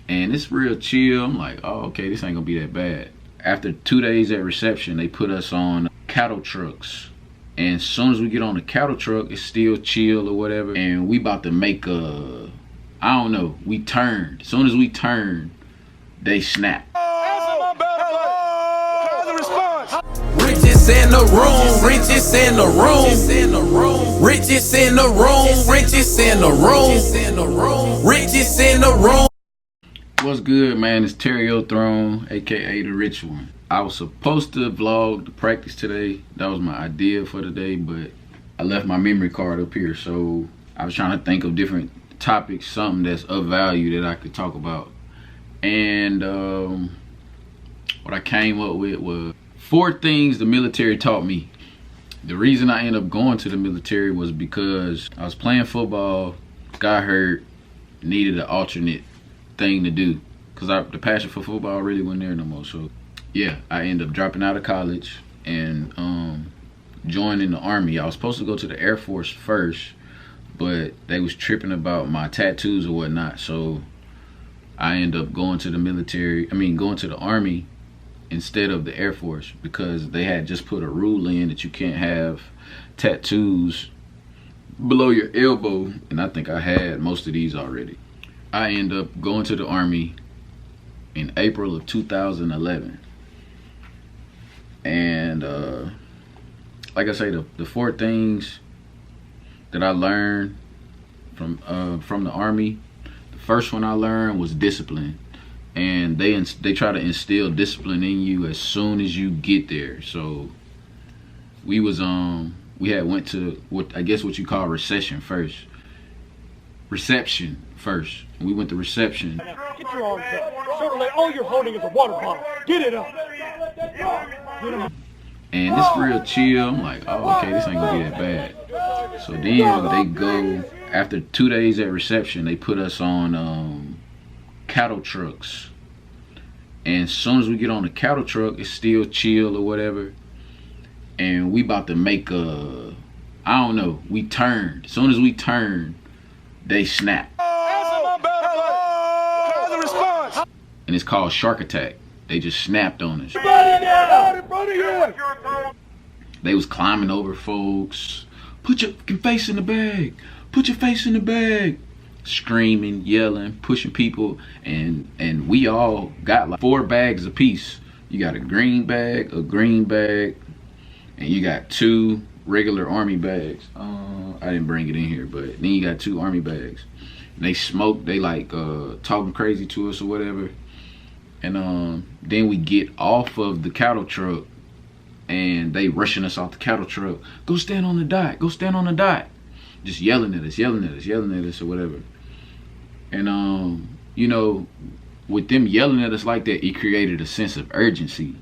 and it's real chill. I'm like, oh, okay, this ain't gonna be that bad. After 2 days at reception, they put us on cattle trucks. And as soon as we get on the cattle truck, it's still chill or whatever. And we about to make a, I don't know, we turned. As soon as we turned, they snapped. Richest in the room, richest in the room, richest in the room, richest in the room, richest in the room. What's good, man? It's Terry O'Throne, aka The Rich One. I was supposed to vlog the practice today. That was my idea for today, but I left my memory card up here, so I was trying to think of different topics, something that's of value that I could talk about. And what I came up with was 4 things the military taught me. The reason I ended up going to the military was because I was playing football, got hurt, needed an alternate thing to do, because the passion for football really wasn't there no more. So yeah, I ended up dropping out of college and joining the Army. I was supposed to go to the Air Force first, but they was tripping about my tattoos or whatnot, so I ended up going to the military, going to the Army instead of the Air Force, because they had just put a rule in that you can't have tattoos below your elbow, and I think I had most of these already. I ended up going to the Army in April of 2011. And like I say, the 4 things that I learned from the Army, the first one I learned was discipline. And they try to instill discipline in you as soon as you get there. So we was went to what you call reception first. We went to reception. Get your arms up. Certainly all you're holding is a water bottle. Get it up. And it's real chill. I'm like, oh, okay, this ain't gonna be that bad. So then they go, after 2 days at reception, they put us on cattle trucks. And as soon as we get on the cattle truck, it's still chill or whatever. And we about to make a, I don't know, we turned. As soon as we turned, they snapped. And it's called shark attack. They just snapped on us. They was climbing over folks. Put your face in the bag. Put your face in the bag. Screaming, yelling, pushing people, and we all got like 4 bags apiece. You got a green bag, and you got 2 regular Army bags. I didn't bring it in here, but then you got 2 Army bags. And they smoke, they like talking crazy to us or whatever. And then we get off of the cattle truck, and they rushing us off the cattle truck. Go stand on the dot, go stand on the dot. Just yelling at us or whatever. And you know, with them yelling at us like that, it created a sense of urgency.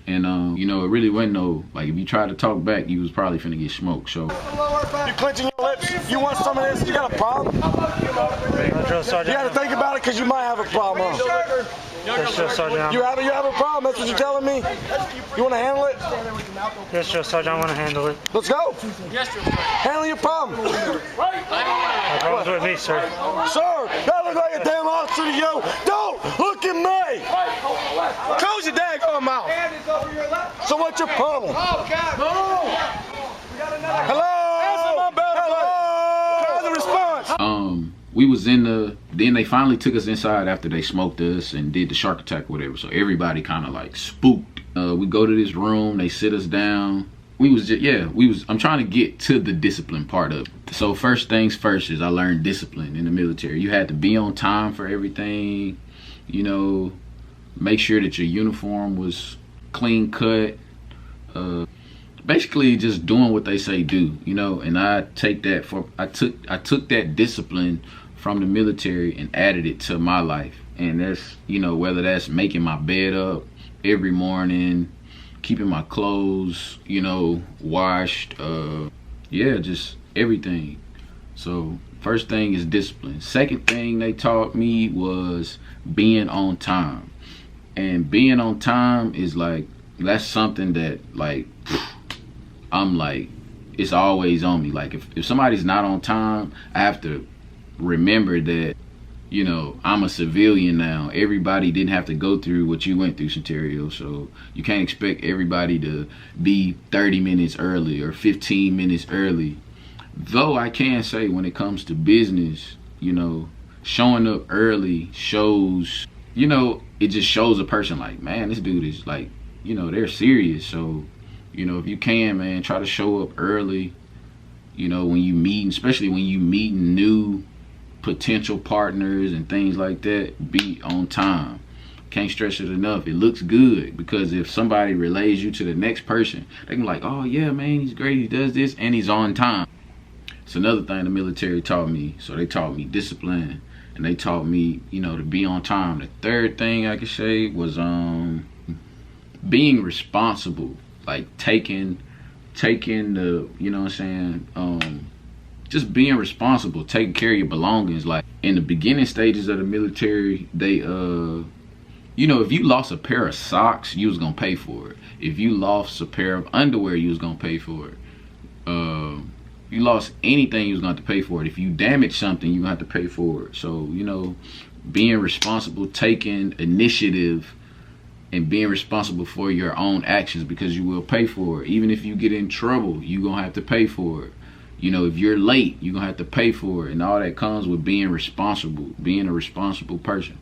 And you know, it really wasn't no, like, if you tried to talk back, you was probably finna get smoked. So you clenching your lips. You want some of this? You got a problem? You got to think about it, because you might have a problem. Yes, sir, Sergeant. You have a problem? That's what you're telling me? You want to handle it? Yes, sir, Sergeant. I want to handle it. Let's go. Yes, sir. Handle your problem. No problem's with me, sir. Sir, that look like a damn officer to you. Don't look at me. Close your daggone mouth. So what's your problem? Hello? Hello? Try the response. We was in the, then they finally took us inside after they smoked us and did the shark attack or whatever. So everybody kind of like spooked. We go to this room, they sit us down. I'm trying to get to the discipline part of it. So first things first is I learned discipline in the military. You had to be on time for everything, you know, make sure that your uniform was clean cut. Basically just doing what they say do, you know. And I took that discipline from the military and added it to my life. And that's, you know, whether that's making my bed up every morning, keeping my clothes, you know, washed, just everything. So first thing is discipline. Second thing they taught me was being on time. And being on time is like, that's something that, like, I'm like, it's always on me. Like, if somebody's not on time, I have to remember that, you know, I'm a civilian now. Everybody didn't have to go through what you went through, Centerio. So you can't expect everybody to be 30 minutes early or 15 minutes early. Though I can say when it comes to business, you know, showing up early shows, you know, it just shows a person like, man, this dude is like, you know, they're serious. So, you know, if you can, man, try to show up early, you know, when you meet, especially when you meet new potential partners and things like that, be on time. Can't stress it enough. It looks good because if somebody relays you to the next person, they can be like, oh yeah, man, he's great, he does this, and he's on time. It's another thing the military taught me. So they taught me discipline, and they taught me, you know, to be on time. The third thing I could say was being responsible, like taking the, you know what I'm saying, just being responsible, taking care of your belongings. Like in the beginning stages of the military, they you know, if you lost a pair of socks, you was gonna pay for it. If you lost a pair of underwear, you was gonna pay for it. If you lost anything, you was gonna have to pay for it. If you damaged something, you gonna have to pay for it. So, you know, being responsible, taking initiative, and being responsible for your own actions, because you will pay for it. Even if you get in trouble, you gonna have to pay for it. You know, if you're late, you're gonna have to pay for it. And all that comes with being responsible, being a responsible person.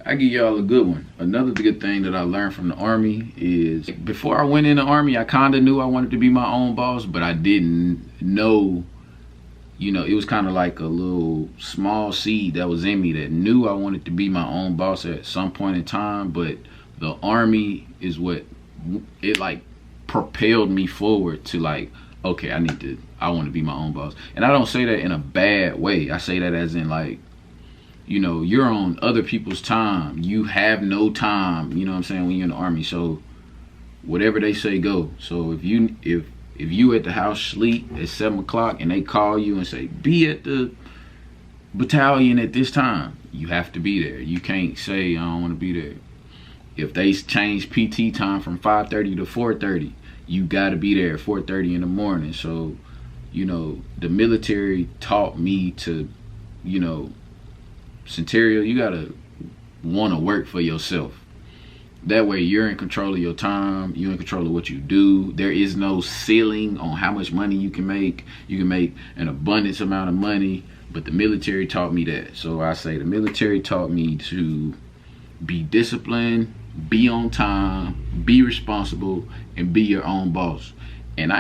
I give y'all a good one. Another good thing that I learned from the Army is, before I went in the Army, I kind of knew I wanted to be my own boss, but I didn't know, you know, it was kind of like a little small seed that was in me that knew I wanted to be my own boss at some point in time. But the Army is what, it like propelled me forward to like, okay, I want to be my own boss. And I don't say that in a bad way. I say that as in like, you know, you're on other people's time. You have no time, you know what I'm saying, when you're in the Army. So whatever they say, go. So if you at the house sleep at 7 o'clock and they call you and say, be at the battalion at this time, you have to be there. You can't say, I don't want to be there. If they change PT time from 5:30 to 4:30, you got to be there at 4:30 in the morning. So, you know, the military taught me to, you know, Centerio, you got to want to work for yourself. That way you're in control of your time. You're in control of what you do. There is no ceiling on how much money you can make. You can make an abundance amount of money, but the military taught me that. So I say the military taught me to be disciplined, be on time, be responsible, and be your own boss. And I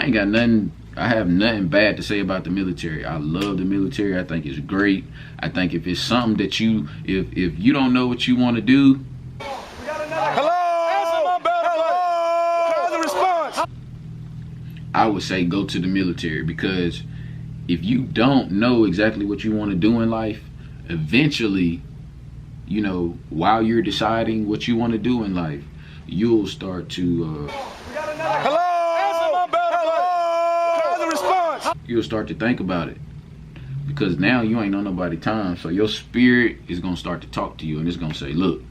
have nothing bad to say about the military. I love the military. I think it's great. I think if it's something that if you don't know what you want to do, I would say go to the military, because if you don't know exactly what you want to do in life, eventually, you know, while you're deciding what you want to do in life, you'll start to you'll start to think about it, because now you ain't on nobody's time. So your spirit is gonna start to talk to you, and it's gonna say, look,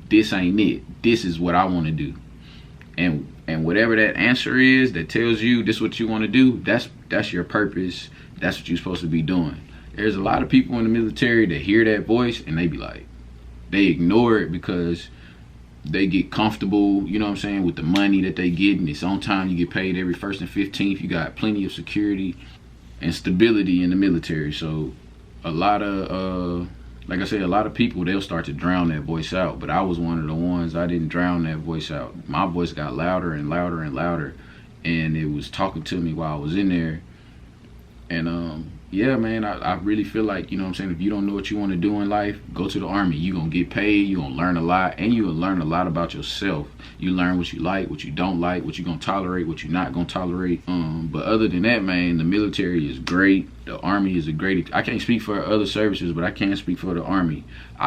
this ain't it. This is what I want to do. And whatever that answer is that tells you this is what you want to do, that's your purpose. That's what you're supposed to be doing. There's a lot of people in the military that hear that voice and they be like, they ignore it because they get comfortable, you know what I'm saying, with the money that they get, and it's on time. You get paid every 1st and 15th. You got plenty of security and stability in the military. So a lot of like I said, a lot of people, they'll start to drown that voice out. But I was one of the ones, I didn't drown that voice out. My voice got louder and louder and louder, and it was talking to me while I was in there. And yeah, man, I really feel like, you know what I'm saying, if you don't know what you want to do in life, go to the Army. You're going to get paid, you're going to learn a lot, and you'll learn a lot about yourself. You learn what you like, what you don't like, what you're going to tolerate, what you're not going to tolerate. But other than that, man, the military is great. The Army is a great, I can't speak for other services, but I can speak for the Army.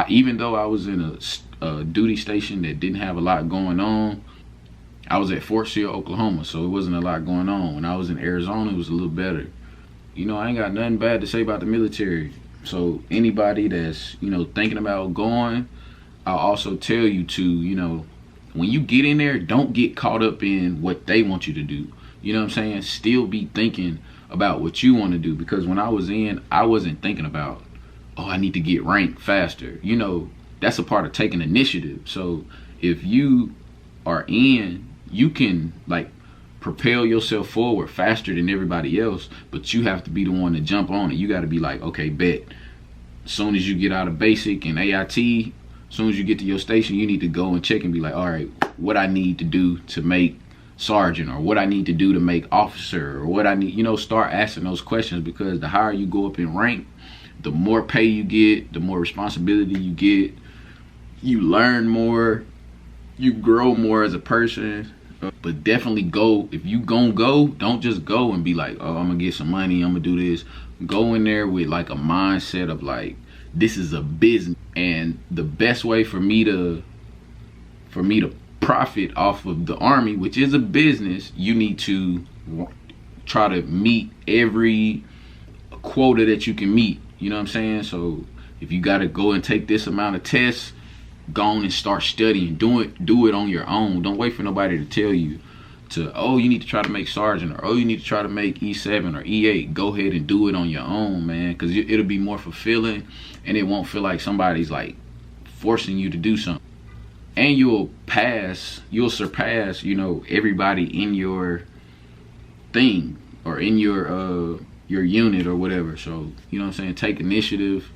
Even though I was in a duty station that didn't have a lot going on, I was at Fort Sill, Oklahoma, so it wasn't a lot going on. When I was in Arizona, it was a little better. You know, I ain't got nothing bad to say about the military. So anybody that's, you know, thinking about going, I'll also tell you to, you know, when you get in there, don't get caught up in what they want you to do. You know what I'm saying? Still be thinking about what you want to do. Because when I was in, I wasn't thinking about oh, I need to get ranked faster. You know, that's a part of taking initiative. So if you are in, you can like propel yourself forward faster than everybody else, but you have to be the one to jump on it. You got to be like, okay, bet. As soon as you get out of basic and AIT, as soon as you get to your station, you need to go and check and be like, all right, what I need to do to make sergeant, or what I need to do to make officer, or what I need, you know, start asking those questions, because the higher you go up in rank, the more pay you get, the more responsibility you get, you learn more, you grow more as a person. But definitely go, if you gonna go, don't just go and be like, oh, I'm gonna get some money, I'm gonna do this. Go in there with like a mindset of like, this is a business. And the best way for me to profit off of the Army, which is a business, you need to try to meet every quota that you can meet. You know what I'm saying? So if you gotta go and take this amount of tests, go on and start studying. Do it on your own. Don't wait for nobody to tell you to, oh, you need to try to make sergeant, or oh, you need to try to make E7 or E8. Go ahead and do it on your own, man, because it'll be more fulfilling, and it won't feel like somebody's like forcing you to do something. And you'll surpass, you know, everybody in your thing, or in your unit or whatever. So, you know what I'm saying, take initiative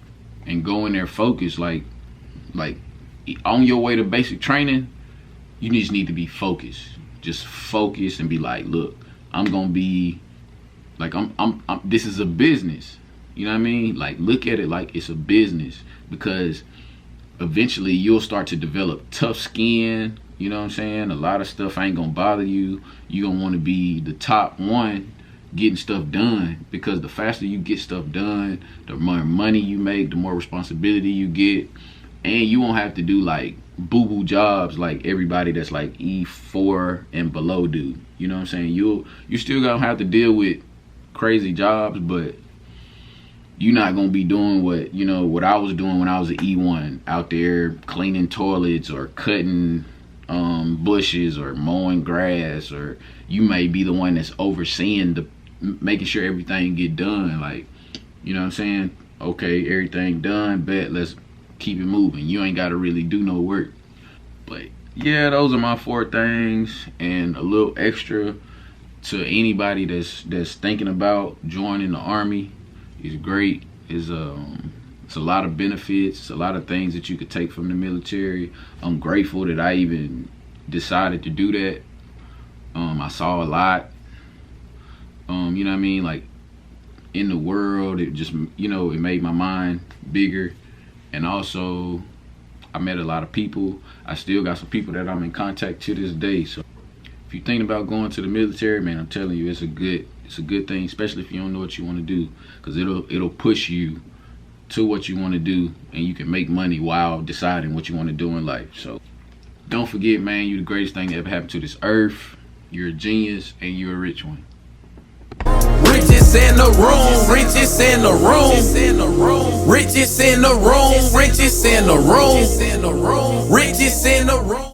and go in there focused. Like on your way to basic training, you just need to be focused. Just focus and be like, look, I'm gonna be like, I'm this is a business. You know what I mean? Like, look at it like it's a business, because eventually you'll start to develop tough skin. You know what I'm saying? A lot of stuff ain't gonna bother you. You gonna want to be the top one getting stuff done, because the faster you get stuff done, the more money you make, the more responsibility you get. And you won't have to do like boo-boo jobs like everybody that's like E4 and below do. You know what I'm saying? You still gonna have to deal with crazy jobs, but you're not gonna be doing what I was doing when I was an E1, out there cleaning toilets or cutting bushes or mowing grass, or you may be the one that's overseeing making sure everything get done. Like, you know what I'm saying? Okay, everything done, bet, let's keep it moving. You ain't gotta really do no work. But yeah, those are my 4 things, and a little extra to anybody that's thinking about joining the Army. Is great. It's a lot of benefits. It's a lot of things that you could take from the military. I'm grateful that I even decided to do that. I saw a lot. You know what I mean? Like, in the world, it just, you know, it made my mind bigger. And also, I met a lot of people. I still got some people that I'm in contact to this day. So if you're thinking about going to the military, man, I'm telling you, it's a good thing, especially if you don't know what you want to do, because it'll push you to what you want to do, and you can make money while deciding what you want to do in life. So don't forget, man, you're the greatest thing that ever happened to this earth. You're a genius, and you're a rich one. Riches in the room, riches in the room, riches in the room, riches in the room, riches in the room.